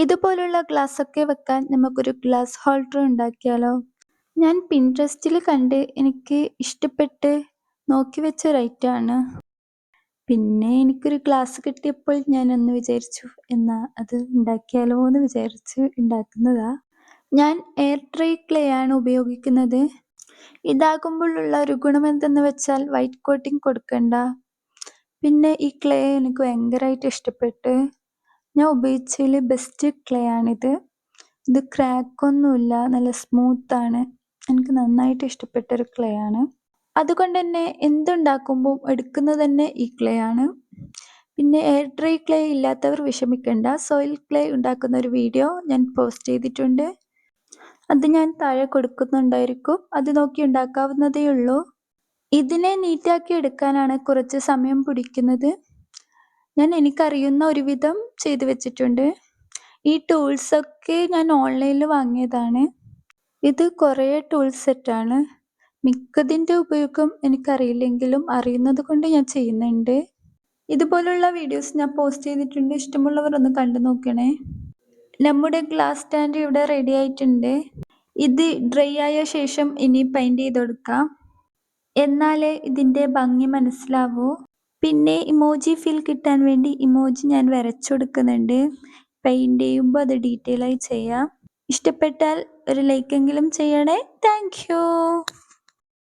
ഇതുപോലുള്ള ഗ്ലാസ്സൊക്കെ വെക്കാൻ നമുക്കൊരു ഗ്ലാസ് ഹോൾഡർ ഉണ്ടാക്കിയാലോ? ഞാൻ പിൻട്രസ്റ്റിൽ കണ്ട് എനിക്ക് ഇഷ്ടപ്പെട്ട് നോക്കി വെച്ച ഒരു ഐറ്റമാണ്. പിന്നെ എനിക്കൊരു ഗ്ലാസ് കിട്ടിയപ്പോൾ ഞാനൊന്ന് വിചാരിച്ചു, എന്നാ അത് ഉണ്ടാക്കിയാലോ എന്ന് വിചാരിച്ച് ഉണ്ടാക്കുന്നതാ. ഞാൻ എയർ ഡ്രൈ ക്ലേ ആണ് ഉപയോഗിക്കുന്നത്. ഇതാകുമ്പോഴുള്ള ഒരു ഗുണമെന്തെന്ന് വെച്ചാൽ വൈറ്റ് കോട്ടിംഗ് കൊടുക്കണ്ട. പിന്നെ ഈ ക്ലേ എനിക്ക് ഭയങ്കരമായിട്ട് ഇഷ്ടപ്പെട്ട്. ഞാൻ ഉപയോഗിച്ചതിൽ ബെസ്റ്റ് ക്ലേ ആണിത്. ഇത് ക്രാക്കൊന്നുമില്ല, നല്ല സ്മൂത്താണ്. എനിക്ക് നന്നായിട്ട് ഇഷ്ടപ്പെട്ടൊരു ക്ലേ ആണ്. അതുകൊണ്ട് തന്നെ എന്തുണ്ടാക്കുമ്പോൾ എടുക്കുന്നത് തന്നെ ഈ ക്ലേ ആണ്. പിന്നെ എയർ ഡ്രൈ ക്ലേ ഇല്ലാത്തവർ വിഷമിക്കേണ്ട. സോയിൽ ക്ലേ ഉണ്ടാക്കുന്ന ഒരു വീഡിയോ ഞാൻ പോസ്റ്റ് ചെയ്തിട്ടുണ്ട്. അത് ഞാൻ താഴെ കൊടുക്കുന്നുണ്ടായിരിക്കും. അത് നോക്കി ഉണ്ടാക്കാവുന്നതേ ഉള്ളൂ. ഇതിനെ നീറ്റാക്കി എടുക്കാനാണ് കുറച്ച് സമയം പിടിക്കുന്നത്. ഞാൻ എനിക്കറിയുന്ന ഒരുവിധം ചെയ്തു വെച്ചിട്ടുണ്ട്. ഈ ടൂൾസൊക്കെ ഞാൻ ഓൺലൈനിൽ വാങ്ങിയതാണ്. ഇത് കുറേ ടൂൾ സെറ്റാണ്. മിക്കതിൻ്റെ ഉപയോഗം എനിക്കറിയില്ലെങ്കിലും അറിയുന്നത് കൊണ്ട് ഞാൻ ചെയ്യുന്നുണ്ട്. ഇതുപോലുള്ള വീഡിയോസ് ഞാൻ പോസ്റ്റ് ചെയ്തിട്ടുണ്ട്. ഇഷ്ടമുള്ളവർ ഒന്ന് കണ്ടു നോക്കണേ. നമ്മുടെ ഗ്ലാസ് സ്റ്റാൻഡ് ഇവിടെ റെഡി ആയിട്ടുണ്ട്. ഇത് ഡ്രൈ ആയ ശേഷം ഇനി പെയിൻറ് ചെയ്ത് കൊടുക്കാം. എന്നാലേ ഇതിൻ്റെ ഭംഗി മനസ്സിലാവൂ. പിന്നെ ഇമോജി ഫീൽ കിട്ടാൻ വേണ്ടി ഇമോജി ഞാൻ വരച്ചു കൊടുക്കുന്നുണ്ട്. പെയിൻറ് ചെയ്യുമ്പോൾ അത് ഡീറ്റെയിൽ ആയി ചെയ്യാം. ഇഷ്ടപ്പെട്ടാൽ ഒരു ലൈക്കെങ്കിലും ചെയ്യണേ. Thank you.